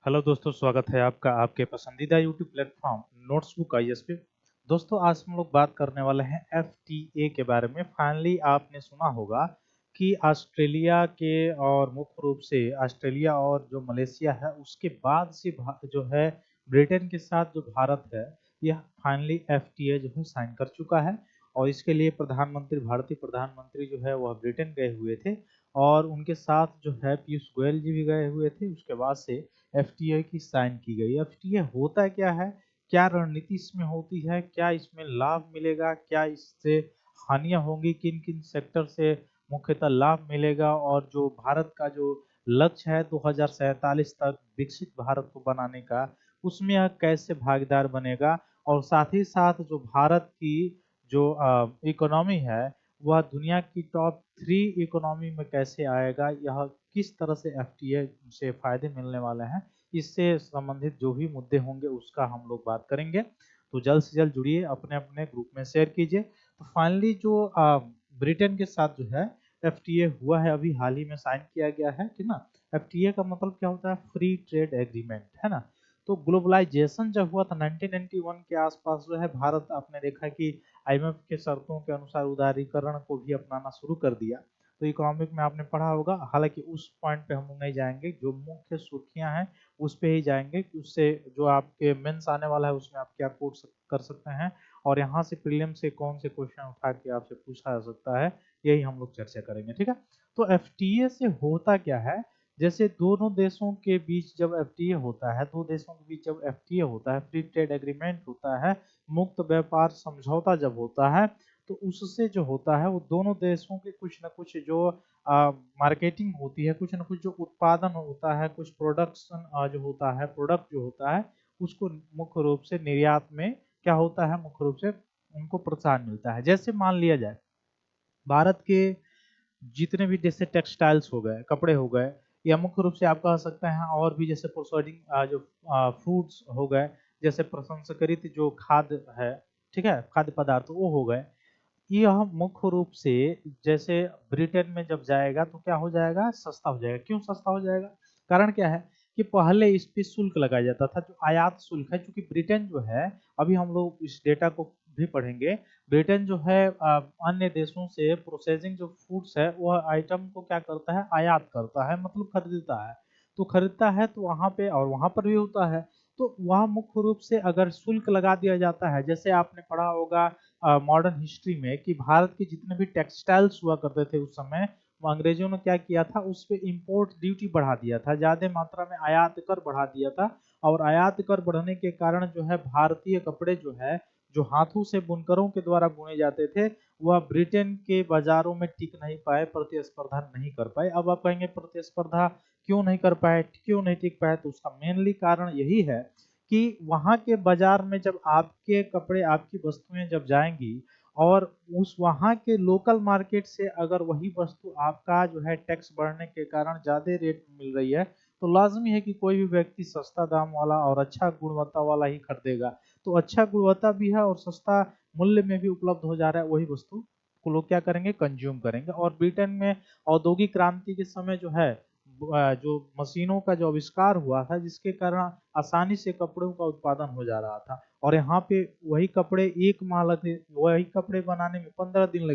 Hello दोस्तों, स्वागत है आपका आपके पसंदीदा यूट्यूब प्लेटफॉर्म नोट्सबुक आईएएस पे। दोस्तों, आज हम लोग बात करने वाले हैं एफटीए के बारे में। फाइनली आपने सुना होगा कि ऑस्ट्रेलिया के और मुख्य रूप से ऑस्ट्रेलिया और जो मलेशिया है उसके बाद से जो है ब्रिटेन के साथ जो भारत है यह फाइनली एफटीए जो है साइन कर चुका है। और इसके लिए भारतीय प्रधानमंत्री जो है वह ब्रिटेन गए हुए थे और उनके साथ जो है पीयूष गोयल जी भी गए हुए थे। उसके बाद से एफटीए की साइन की गई। एफटीए होता क्या है, क्या रणनीति इसमें होती है, क्या इसमें लाभ मिलेगा, क्या इससे हानियां होंगी, किन किन सेक्टर से मुख्यतः लाभ मिलेगा, और जो भारत का जो लक्ष्य है 2047 तक विकसित भारत को बनाने का, उसमें यह कैसे भागीदार बनेगा। और साथ ही साथ जो भारत की जो इकोनॉमी है वह दुनिया की टॉप 3 इकोनॉमी में कैसे आएगा, यह किस तरह से एफटीए से फायदे मिलने वाले हैं, इससे संबंधित जो भी मुद्दे होंगे उसका हम लोग बात करेंगे। तो जल्द से जल्द जुड़िए, अपने अपने ग्रुप में शेयर कीजिए। तो फाइनली जो ब्रिटेन के साथ जो है एफटीए हुआ है, अभी हाल ही में साइन किया गया है, ठीक ना। एफटीए का मतलब क्या होता है? फ्री ट्रेड एग्रीमेंट, है ना। तो ग्लोबलाइजेशन जब हुआ था 1991 के आसपास जो है, भारत आपने देखा कि आईएमएफ के शर्तों के अनुसार उदारीकरण को भी अपनाना शुरू कर दिया। तो इकोनॉमिक में आपने पढ़ा होगा, हालांकि उस पॉइंट पे हम लोग नहीं जाएंगे, जो मुख्य सुर्खियां हैं उस पे ही जाएंगे कि उससे जो आपके मेंस आने वाला है उसमें आप क्या कोड कर सकते हैं, और यहाँ से प्रीलिम से कौन से क्वेश्चन उठा के आपसे पूछा जा सकता है, यही हम लोग चर्चा करेंगे, ठीक है। तो एफटीए से होता क्या है, जैसे दोनों देशों के बीच जब एफटीए होता है, दो देशों के बीच जब एफटीए होता है, फ्री ट्रेड एग्रीमेंट होता है, मुक्त व्यापार समझौता जब होता है, तो उससे जो होता है वो दोनों देशों के कुछ ना कुछ जो मार्केटिंग होती है, कुछ ना कुछ जो उत्पादन होता है, कुछ प्रोडक्शन जो होता है, प्रोडक्ट जो होता है, उसको मुख्य रूप से निर्यात में क्या होता है, मुख्य रूप से उनको प्रोत्साहन मिलता है। जैसे मान लिया जाए भारत के जितने भी जैसे टेक्सटाइल्स हो गए, कपड़े हो गए, या मुख्य रूप से आप कह सकते हैं और भी जैसे प्रोसाइडिंग जो फूड्स हो गए, जैसे प्रसंस्कृत जो खाद्य है, ठीक है, खाद्य पदार्थ वो हो गए, यह मुख्य रूप से जैसे ब्रिटेन में जब जाएगा तो क्या हो जाएगा, सस्ता हो जाएगा। क्यों सस्ता हो जाएगा? कारण क्या है कि पहले इस पे शुल्क लगाया जाता था, जो आयात शुल्क है, क्योंकि ब्रिटेन जो है, अभी हम लोग इस डेटा को भी पढ़ेंगे, ब्रिटेन जो है अन्य देशों से प्रोसेसिंग जो फूड्स है वह आइटम को क्या करता है, आयात करता है, मतलब खरीदता है। तो खरीदता है तो वहां पे और वहां पर भी होता है, तो वह मुख्य रूप से अगर शुल्क लगा दिया जाता है, जैसे आपने पढ़ा होगा मॉडर्न हिस्ट्री में कि भारत के जितने भी टेक्सटाइल्स हुआ करते थे उस समय, वो अंग्रेजों ने क्या किया था, उस पे इंपोर्ट ड्यूटी बढ़ा दिया था, ज्यादा मात्रा में आयात कर बढ़ा दिया था। और आयात कर बढ़ने के कारण जो है भारतीय कपड़े जो है, जो हाथों से बुनकरों के द्वारा बुने जाते थे, वह ब्रिटेन के बाजारों में टिक नहीं पाए, प्रतिस्पर्धा नहीं कर पाए। अब आप कहेंगे प्रतिस्पर्धा क्यों नहीं कर पाए, क्यों नहीं टिक पाए? तो उसका मेनली कारण यही है कि वहां के बाजार में जब आपके कपड़े, आपकी वस्तुएं जब जाएंगी, और उस वहां के लोकल मार्केट से अगर वही वस्तु आपका जो है टैक्स बढ़ने के कारण ज्यादा रेट में मिल रही है, तो लाजमी है कि कोई भी व्यक्ति सस्ता दाम वाला और अच्छा गुणवत्ता वाला ही खरीदेगा। तो अच्छा गुणवत्ता भी है और सस्ता मूल्य में भी उपलब्ध हो जा रहा है, वही वस्तु को लोग क्या करेंगे, कंज्यूम करेंगे। और ब्रिटेन में औद्योगिक क्रांति के समय जो है जो मशीनों का जो आविष्कार हुआ था, जिसके कारण आसानी से कपड़ों का उत्पादन हो जा रहा था, और यहाँ पे वही कपड़े 1 माह लगते, वही कपड़े बनाने में 15 दिन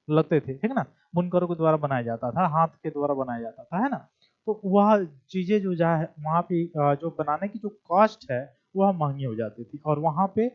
लगते थे, ठीक ना। बुनकरों के द्वारा बनाया जाता था, हाथ के द्वारा बनाया जाता था, है ना। तो वह चीजें जो जा है वहाँ पे जो बनाने की जो कॉस्ट है वह महंगी हो जाती थी, और वहाँ पे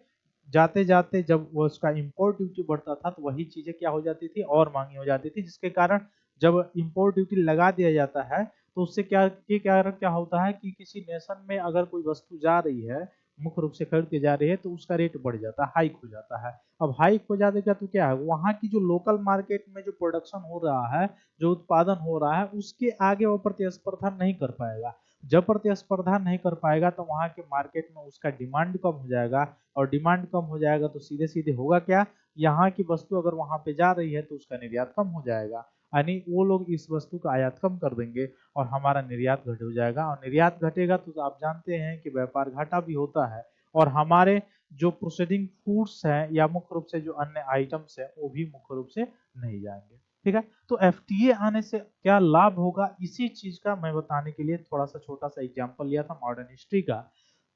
जाते जाते जब वो उसका इम्पोर्ट ड्यूटी बढ़ता था तो वही चीजें क्या हो जाती थी, और महंगी हो जाती थी, जिसके कारण जब इम्पोर्ट ड्यूटी लगा दिया जाता है तो उससे क्या के कारण क्या होता है कि किसी नेशन में अगर कोई वस्तु जा रही है, मुख्य रूप से खरीद के जा रही है, तो उसका रेट बढ़ जाता है, हाइक हो जाता है। अब हाइक हो जाने का तो क्या है, वहाँ की जो लोकल मार्केट में जो प्रोडक्शन हो रहा है, जो उत्पादन हो रहा है, उसके आगे वो प्रतिस्पर्धा नहीं कर पाएगा। जब प्रतिस्पर्धा नहीं कर पाएगा तो वहाँ के मार्केट में उसका डिमांड कम हो जाएगा, और डिमांड कम हो जाएगा तो सीधे सीधे होगा क्या, यहाँ की वस्तु अगर वहाँ पे जा रही है तो उसका निर्यात कम हो जाएगा, यानी वो लोग इस वस्तु का आयात कम कर देंगे और हमारा निर्यात घट हो जाएगा। और निर्यात घटेगा तो आप जानते हैं कि व्यापार घाटा भी होता है, और हमारे जो प्रोसीडिंग फूड्स हैं या मुख्य रूप से जो अन्य आइटम्स हैं वो भी मुख्य रूप से नहीं जाएंगे। ठीक है। तो एफटीए आने से क्या लाभ होगा, इसी चीज का मैं बताने के लिए थोड़ा सा छोटा सा एग्जांपल लिया था मॉडर्न हिस्ट्री का।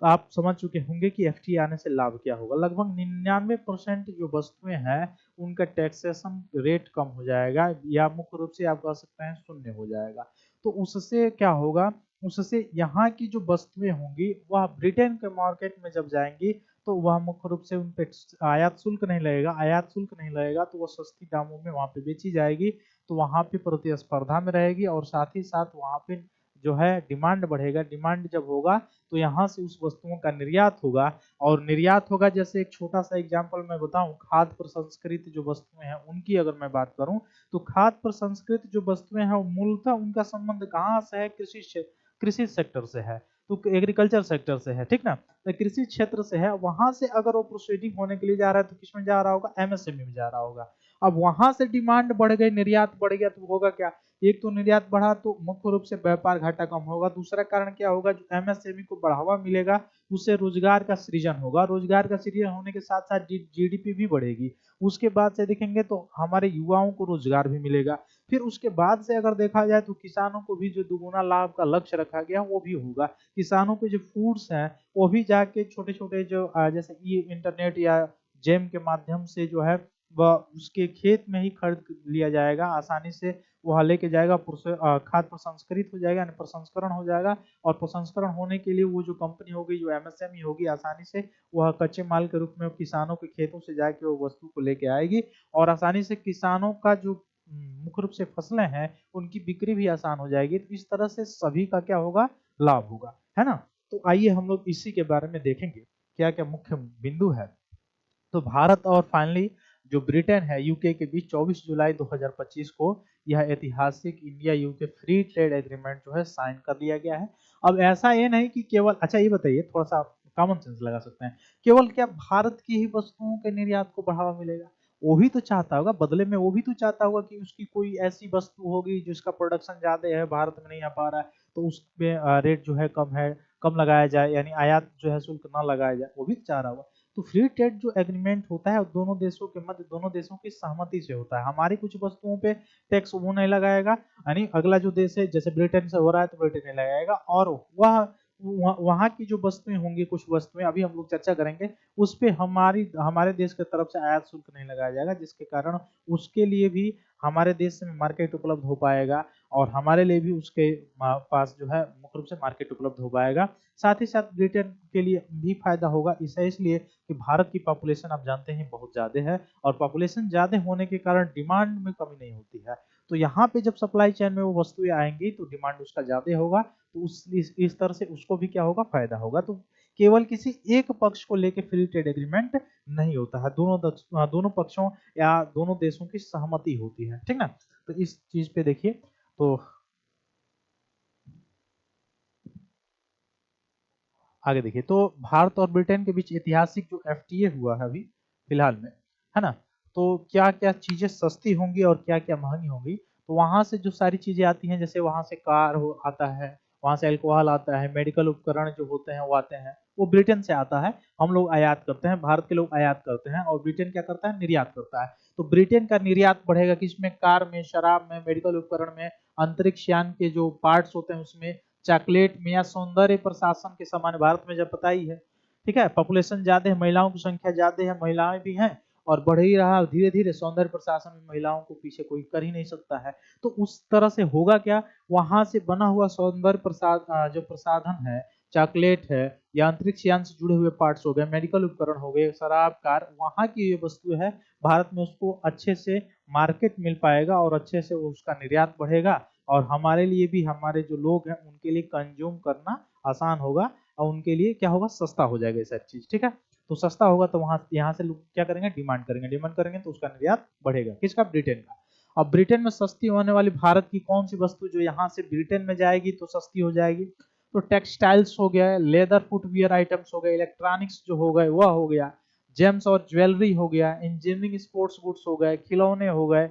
तो आप समझ चुके होंगे कि एफटीए आने से लाभ क्या होगा। लगभग 99% जो वस्तुएं हैं उनका टैक्सेशन रेट कम हो जाएगा, या मुख्य रूप से आप कह सकते हैं शून्य हो जाएगा। तो उससे क्या होगा, उससे यहाँ की जो वस्तुएं होंगी वह ब्रिटेन के मार्केट में जब जाएंगी तो वह मुख्य रूप से उन पे आयात शुल्क नहीं लगेगा। आयात शुल्क नहीं लगेगा तो वो सस्ती दामों में वहां पे बेची जाएगी, तो वहां पे प्रतिस्पर्धा में रहेगी और साथ ही साथ वहां पे जो है डिमांड बढ़ेगा। डिमांड जब होगा तो यहाँ से उस वस्तुओं का निर्यात होगा, और निर्यात होगा। जैसे एक छोटा सा एग्जांपल मैं बताऊं, खाद्य प्रसंस्कृत जो वस्तुएं हैं उनकी अगर मैं बात करूं, तो खाद्य प्रसंस्कृत जो वस्तुएं हैं मूलतः उनका संबंध कहाँ से है, कृषि सेक्टर से है, तो एग्रीकल्चर सेक्टर से है, ठीक ना। तो कृषि क्षेत्र से है, वहां से अगर वो प्रोसीडिंग होने के लिए जा रहा है तो किसमें जा रहा होगा, एमएसएमई में जा रहा होगा। अब वहां से डिमांड बढ़ गई, निर्यात बढ़ गया, तो होगा क्या, एक तो निर्यात बढ़ा तो मुख्य रूप से व्यापार घाटा कम होगा। दूसरा कारण क्या होगा, जो एमएसएमई को बढ़ावा मिलेगा उससे रोजगार का सृजन होगा। रोजगार का सृजन होने के साथ साथ जीडीपी भी बढ़ेगी। उसके बाद से देखेंगे तो हमारे युवाओं को रोजगार भी मिलेगा। फिर उसके बाद से अगर देखा जाए तो किसानों को भी जो दुगुना लाभ का लक्ष्य रखा गया वो भी होगा। किसानों के जो फूड्स हैं वो भी जाके छोटे छोटे जो जैसे इंटरनेट या जेम के माध्यम से जो है वह उसके खेत में ही खरीद लिया जाएगा, आसानी से वह लेके जाएगा, खाद प्रसंस्कृत हो जाएगा, यानी प्रसंस्करण हो जाएगा। और प्रसंस्करण होने के लिए वो जो कंपनी होगी, जो एमएसएमई होगी, आसानी से वह कच्चे माल के रूप में किसानों के खेतों से जाके वो वस्तु को लेके आएगी, और आसानी से किसानों का जो मुख्य रूप से फसलें हैं उनकी बिक्री भी आसान हो जाएगी। तो इस तरह से सभी का क्या होगा, लाभ होगा, है ना। तो आइए हम लोग इसी के बारे में देखेंगे क्या क्या मुख्य बिंदु है। तो भारत और फाइनली जो ब्रिटेन है यूके के बीच 24 जुलाई 2025 को यह ऐतिहासिक India UK free trade agreement जो है साइन कर लिया गया है। अब ऐसा ये नहीं कि केवल, अच्छा ये बताइए थोड़ा सा कॉमन सेंस लगा सकते हैं, केवल क्या भारत की ही वस्तुओं के निर्यात को बढ़ावा मिलेगा, वो भी तो चाहता होगा बदले में, वो भी तो चाहता होगा कि उसकी कोई ऐसी वस्तु होगी जिसका प्रोडक्शन ज्यादा है, भारत में नहीं आ पा रहा है, तो उसमें रेट जो है कम लगाया जाए, यानी आयात जो है शुल्क ना लगाया जाए, वो भी चाह रहा होगा। तो फ्री ट्रेड जो एग्रीमेंट होता है दोनों देशों के मध्य, दोनों देशों की सहमति से होता है। हमारी कुछ वस्तुओं पे टैक्स वो नहीं लगाएगा, यानी अगला जो देश है जैसे ब्रिटेन से हो रहा है तो ब्रिटेन नहीं लगाएगा, और वह वहां की जो वस्तुएं होंगी, कुछ वस्तुएं अभी हम लोग चर्चा करेंगे, उस पे हमारे देश की तरफ से आयात शुल्क नहीं लगाया जाएगा, जिसके कारण उसके लिए भी हमारे देश में मार्केट उपलब्ध हो पाएगा, और हमारे लिए भी उसके पास जो है मुख्य रूप से मार्केट उपलब्ध हो पाएगा। साथ ही साथ ब्रिटेन के लिए भी फायदा होगा, इसे इसलिए कि भारत की पॉपुलेशन आप जानते हैं बहुत ज्यादा है, और पॉपुलेशन ज्यादा होने के कारण डिमांड में कमी नहीं होती है। तो यहाँ पे जब सप्लाई चेन में वो वस्तुएं आएंगी तो डिमांड उसका ज्यादा होगा, तो इस तरह से उसको भी क्या होगा, फायदा होगा। तो केवल किसी एक पक्ष को लेकर फ्री ट्रेड एग्रीमेंट नहीं होता है, दोनों पक्षों या दोनों देशों की सहमति होती है, ठीक ना। तो इस चीज पे देखिए, तो आगे देखिए, तो भारत और ब्रिटेन के बीच ऐतिहासिक जो एफटीए हुआ है अभी फिलहाल में, है ना, तो क्या क्या चीजें सस्ती होंगी और क्या क्या महंगी होंगी। तो वहां से जो सारी चीजें आती हैं, जैसे वहां से कार हो आता है, वहां से अल्कोहल आता है, मेडिकल उपकरण जो होते हैं वो आते हैं, वो ब्रिटेन से आता है। हम लोग आयात करते हैं, भारत के लोग आयात करते हैं, और ब्रिटेन क्या करता है, निर्यात करता है। तो ब्रिटेन का निर्यात बढ़ेगा किसमें, कार में, शराब में, मेडिकल उपकरण में, अंतरिक्ष यान के जो पार्ट्स होते हैं उसमें, चॉकलेट में, या सौंदर्य प्रशासन के सामान। भारत में जब पता ही है, ठीक है, पॉपुलेशन ज्यादा है, महिलाओं की संख्या ज्यादा है, महिलाएं भी हैं, और बढ़ ही रहा धीरे धीरे सौंदर्य प्रशासन में, महिलाओं को पीछे कोई कर ही नहीं सकता है। तो उस तरह से होगा क्या, वहां से बना हुआ सौंदर्य जो प्रसाधन है, चॉकलेट है, या अंतरिक्ष यान से जुड़े हुए पार्ट्स हो गए, मेडिकल उपकरण हो गए, शराब, कार, वहां की ये वस्तु है, भारत में उसको अच्छे से मार्केट मिल पाएगा, और अच्छे से उसका निर्यात बढ़ेगा, और हमारे लिए भी, हमारे जो लोग हैं उनके लिए कंज्यूम करना आसान होगा, और उनके लिए क्या होगा, सस्ता हो जाएगा ये सारी चीज, ठीक है। तो सस्ता होगा तो वहां यहाँ से लोग क्या करेंगे, डिमांड करेंगे, डिमांड करेंगे तो उसका निर्यात बढ़ेगा, किसका, ब्रिटेन का। अब ब्रिटेन में सस्ती होने वाली भारत की कौन सी वस्तु जो यहाँ से ब्रिटेन में जाएगी तो सस्ती हो जाएगी, तो टेक्सटाइल्स हो गया, लेदर फुटवियर आइटम्स हो गए, इलेक्ट्रॉनिक्स जो हो गए वह हो गया, जेम्स और ज्वेलरी हो गया, इंजीनियरिंग स्पोर्ट्स गुड्स हो गए, खिलौने हो गए,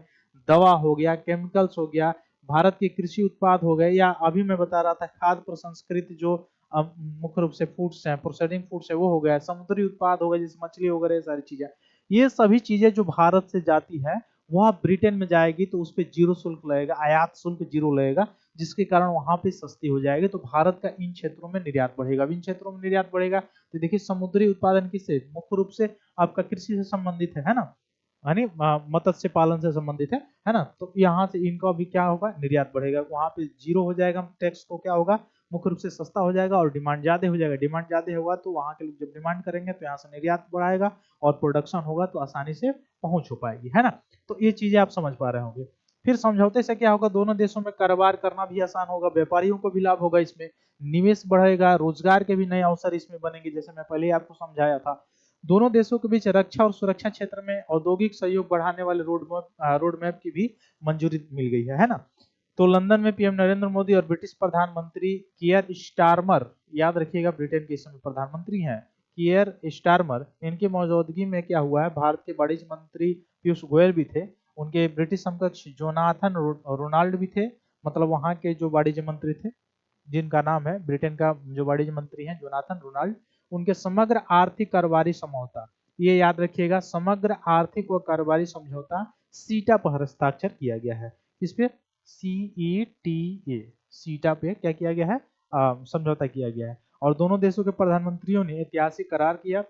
दवा हो गया, केमिकल्स हो गया, भारत के कृषि उत्पाद हो गए, या अभी मैं बता रहा था खाद्य प्रसंस्कृत जो मुख्य रूप से फूड्स हैं, प्रोसेसिंग फूड्स है वो हो गया, समुद्री उत्पाद हो गए जैसे मछली वगैरह सारी चीजें, ये सभी चीजें जो भारत से जाती है वह ब्रिटेन में जाएगी तो उस पर जीरो शुल्क लगेगा, आयात शुल्क जीरो लगेगा, जिसके कारण वहां पे सस्ती हो जाएगी। तो भारत का इन क्षेत्रों में निर्यात बढ़ेगा। इन क्षेत्रों में निर्यात बढ़ेगा तो देखिए समुद्री उत्पादन किससे, मुख्य रूप से आपका कृषि से संबंधित है ना, यानी मत्स्य पालन से संबंधित है ना। तो यहाँ से इनका भी क्या होगा, निर्यात बढ़ेगा, वहां पे जीरो हो जाएगा टैक्स, तो क्या होगा, मुख्य रूप से सस्ता हो जाएगा और डिमांड ज्यादा हो जाएगा। डिमांड ज्यादा होगा तो वहां के लोग जब डिमांड करेंगे तो यहाँ से निर्यात बढ़ाएगा और प्रोडक्शन होगा तो आसानी से पहुंच हो पाएगी, है ना। तो ये चीजें आप समझ पा रहे होंगे। फिर समझौते से क्या होगा, दोनों देशों में कारोबार करना भी आसान होगा, व्यापारियों को भी लाभ होगा, इसमें निवेश बढ़ेगा, रोजगार के भी नए अवसर इसमें बनेंगे, जैसे मैं पहले ही आपको समझाया था। दोनों देशों के बीच रक्षा और सुरक्षा क्षेत्र में औद्योगिक सहयोग बढ़ाने वाले रोड मैप की भी मंजूरी मिल गई है ना। तो लंदन में पीएम नरेंद्र मोदी और ब्रिटिश प्रधानमंत्री कियर स्टारमर, याद रखिएगा ब्रिटेन के इस समय प्रधानमंत्री हैं कियर स्टारमर, इनकी मौजूदगी में क्या हुआ है, भारत के वाणिज्य मंत्री पीयूष गोयल भी थे, उनके ब्रिटिश समकक्ष जोनाथन रोनाल्ड भी थे, मतलब वहां के जो वाणिज्य मंत्री थे, जिनका नाम है ब्रिटेन का जो वाणिज्य मंत्री हैं जोनाथन रोनाल्ड, उनके समग्र आर्थिक कारोबारी समझौता, ये याद रखिएगा, समग्र आर्थिक व कारोबारी समझौता सीटा पर हस्ताक्षर किया गया है। इस पे CETA, सीटा पे क्या किया गया है, समझौता किया गया है। और दोनों देशों के प्रधानमंत्रियों ने ऐतिहासिक करार किया।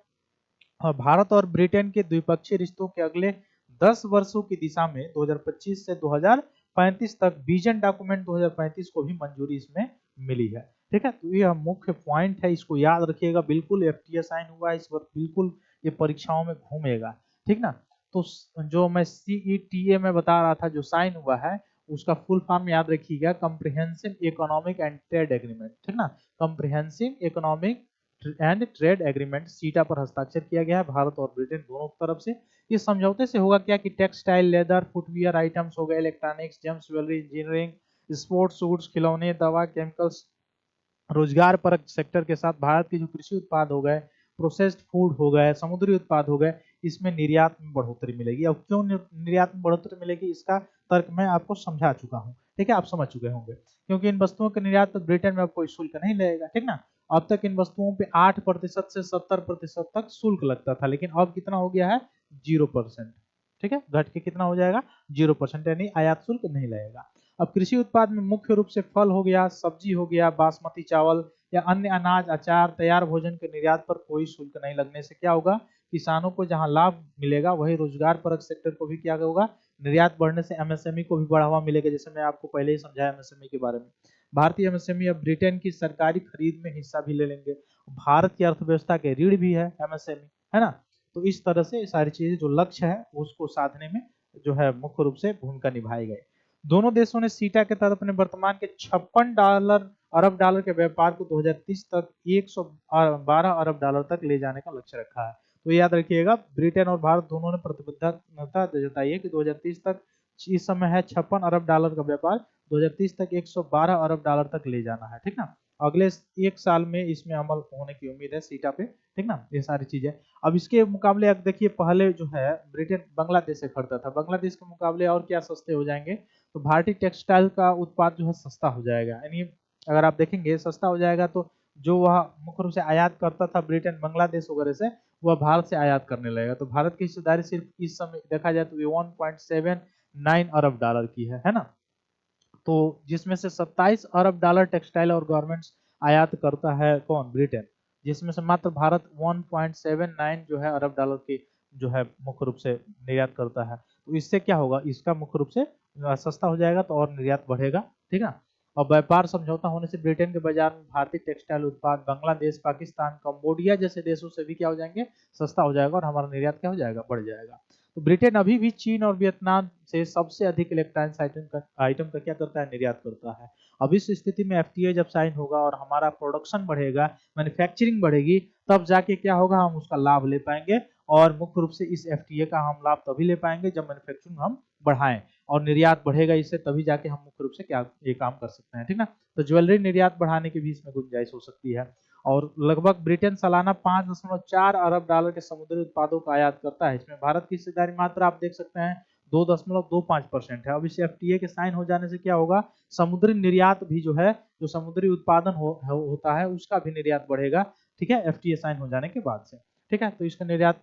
भारत और ब्रिटेन के द्विपक्षीय रिश्तों के अगले 10 वर्षों की दिशा में 2025 से 2035 तक विजन डॉक्यूमेंट 2035 को भी मंजूरी इसमें मिली है। ठीक है, तो ये मुख्य पॉइंट है, इसको याद रखिएगा। बिल्कुल FTA साइन हुआ है इस वक्त, बिल्कुल ये परीक्षाओं में घूमेगा, ठीक ना। तो जो मैं CETA में बता रहा था जो साइन हुआ है, उसका फुल फॉर्म याद रखिएगा, comprehensive economic and trade agreement, ठीक ना, comprehensive economic and trade agreement सीटा पर हस्ताक्षर किया गया है भारत और ब्रिटेन दोनों तरफ से। इस समझौते से होगा क्या कि टेक्सटाइल, लेदर, फुटवियर आइटम्स हो गए, electronics, James, jewellery, engineering, sports suits, खिलौने, दवा, केमिकल्स, रोजगार परक सेक्टर के साथ भारत के जो कृषि उत्पाद हो गए, प्रोसेस्ड फूड हो गए, समुद्री उत्पाद हो गए, इसमें निर्यात में बढ़ोतरी मिलेगी। अब क्यों निर्यात में बढ़ोतरी मिलेगी, इसका तर्क मैं आपको समझा चुका हूँ, ठीक है, आप समझ चुके होंगे। क्योंकि इन वस्तुओं के निर्यात पर ब्रिटेन में अब कोई शुल्क नहीं लगेगा, ठीक ना। अब तक इन वस्तुओं पे 8% से 70% तक शुल्क लगता था, लेकिन अब कितना हो गया है, 0%, ठीक है, घट के कितना हो जाएगा, 0%, यानी आयात शुल्क नहीं लगेगा। अब कृषि उत्पाद में मुख्य रूप से फल हो गया, सब्जी हो गया, बासमती चावल या अन्य अनाज, अचार, तैयार भोजन के निर्यात पर कोई शुल्क नहीं लगने से क्या होगा, किसानों को जहां लाभ मिलेगा वही रोजगार परक सेक्टर को भी क्या होगा, निर्यात बढ़ने से MSME को भी बढ़ावा मिलेगा, जैसे मैं आपको पहले ही समझाया MSME के बारे में। भारतीय MSME अब ब्रिटेन की सरकारी खरीद में हिस्सा भी ले लेंगे। भारत की अर्थव्यवस्था के रीढ़ भी है MSME, है ना। तो इस तरह से सारी चीजें जो लक्ष्य है उसको साधने में जो है मुख्य रूप से भूमिका निभाई गई। दोनों देशों ने सीटा के तहत अपने वर्तमान के 56 अरब डॉलर के व्यापार को 2030 तक 112 अरब डॉलर तक ले जाने का लक्ष्य रखा है। तो याद रखिएगा, ब्रिटेन और भारत दोनों ने प्रतिबद्धता जताई है कि 2030 तक, इस समय है 56 अरब डॉलर का व्यापार, 2030 तक 112 अरब डॉलर तक ले जाना है, ठीक ना। अगले एक साल में इसमें अमल होने की उम्मीद है सीटा पे, ठीक ना। ये सारी चीजें, अब इसके मुकाबले अब देखिए, पहले जो है ब्रिटेन बांग्लादेश से खरीदता था, बांग्लादेश के मुकाबले और क्या सस्ते हो जाएंगे, तो भारतीय टेक्सटाइल का उत्पाद जो है सस्ता हो जाएगा। यानी अगर आप देखेंगे सस्ता हो जाएगा तो जो वह मुख्य रूप से आयात करता था ब्रिटेन बांग्लादेश वगैरह से, वह भारत से आयात करने लगेगा। तो भारत की हिस्सेदारी सिर्फ इस समय देखा जाए तो 1.79 अरब डॉलर की है ना। तो जिसमें से 27 अरब डॉलर टेक्सटाइल और गारमेंट्स आयात करता है कौन, ब्रिटेन, जिसमें से मात्र भारत 1.79 जो है अरब डॉलर की जो है मुख्य रूप से निर्यात करता है। तो इससे क्या होगा, इसका मुख्य रूप से सस्ता हो जाएगा तो और निर्यात बढ़ेगा, ठीक है। और व्यापार समझौता होने से ब्रिटेन के बाजार में भारतीय टेक्सटाइल उत्पाद बांग्लादेश, पाकिस्तान, कंबोडिया जैसे देशों से भी क्या हो जाएंगे, सस्ता हो जाएगा और हमारा निर्यात क्या हो जाएगा, बढ़ जाएगा। तो ब्रिटेन अभी भी चीन और वियतनाम से सबसे अधिक इलेक्ट्रॉनिक्स आइटम का क्या करता है, निर्यात करता है। अब इस स्थिति में FTA जब साइन होगा और हमारा प्रोडक्शन बढ़ेगा, मैन्युफैक्चरिंग बढ़ेगी, तब जाके क्या होगा, हम उसका लाभ ले पाएंगे। और मुख्य रूप से इस FTA का हम लाभ तभी ले पाएंगे जब मैन्युफैक्चरिंग हम बढ़ाएं और निर्यात बढ़ेगा इससे, तभी जाके हम मुख्य रूप से क्या ये काम कर सकते हैं, ठीक ना। तो ज्वेलरी निर्यात बढ़ाने की भी इसमें गुंजाइश हो सकती है। और लगभग ब्रिटेन सालाना 5.4 अरब डॉलर के समुद्री उत्पादों का आयात करता है। इसमें भारत की हिस्सेदारी मात्र आप देख सकते हैं 2.25% है। अब इस FTA के साइन हो जाने से क्या होगा, समुद्री निर्यात भी जो है, जो समुद्री उत्पादन होता है उसका भी निर्यात बढ़ेगा, ठीक है, FTA साइन हो जाने के बाद से। ठीक है, तो इसका निर्यात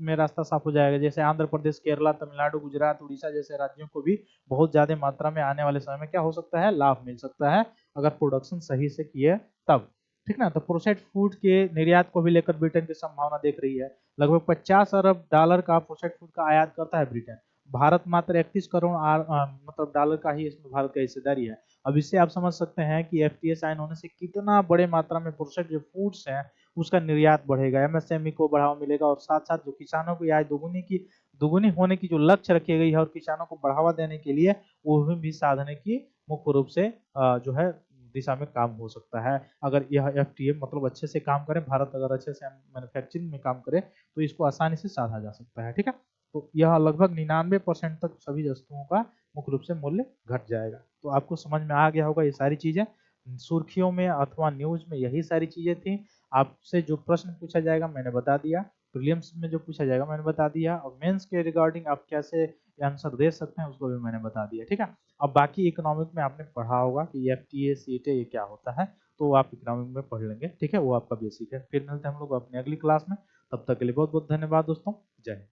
में रास्ता साफ हो जाएगा। जैसे आंध्र प्रदेश, केरला, तमिलनाडु, गुजरात, उड़ीसा जैसे राज्यों को भी बहुत ज्यादा मात्रा में आने वाले समय में क्या हो सकता है, लाभ मिल सकता है, अगर प्रोडक्शन सही से किए तब। ठीक ना। तो प्रोसेस्ड फूड के निर्यात को भी लेकर ब्रिटेन की संभावना देख रही है। लगभग 50 अरब डॉलर का प्रोसेस्ड फूड का आयात करता है ब्रिटेन। भारत मात्र 31 करोड़ मतलब डॉलर का ही इसमें भारत का हिस्सेदारी है। अब इससे आप समझ सकते हैं कि एफटीए साइन होने से कितना बड़े मात्रा में प्रोसेस्ड जो फूड्स हैं उसका निर्यात बढ़ेगा, एमएसएमई को बढ़ावा मिलेगा, और साथ साथ जो किसानों को आय दोगुनी होने की जो लक्ष्य रखी गई है और किसानों को बढ़ावा देने के लिए वो भी साधने की मुख्य रूप से जो है दिशा में काम हो सकता है। अगर यह एफटीए मतलब अच्छे से काम करे, भारत अगर अच्छे से मैन्युफैक्चरिंग में काम करे तो इसको आसानी से साधा जा सकता है। ठीक है, तो यह लगभग 99% तक सभी वस्तुओं का मुख्य रूप से मूल्य घट जाएगा। तो आपको समझ में आ गया होगा ये सारी चीजें। सुर्खियों में अथवा न्यूज में यही सारी चीजें थी। आपसे जो प्रश्न पूछा जाएगा मैंने बता दिया, प्रीलिम्स में जो पूछा जाएगा मैंने बता दिया, और मेंस के रिगार्डिंग आप कैसे आंसर दे सकते हैं उसको भी मैंने बता दिया। ठीक है, अब बाकी इकोनॉमिक में आपने पढ़ा होगा कि एफटीए सीटे ये क्या होता है, तो आप इकोनॉमिक में पढ़ लेंगे। ठीक है, वो आपका बेसिक है। फिर मिलते हैं हम लोग अपनी अगली क्लास में, तब तक के लिए बहुत बहुत धन्यवाद दोस्तों। जय हिंद।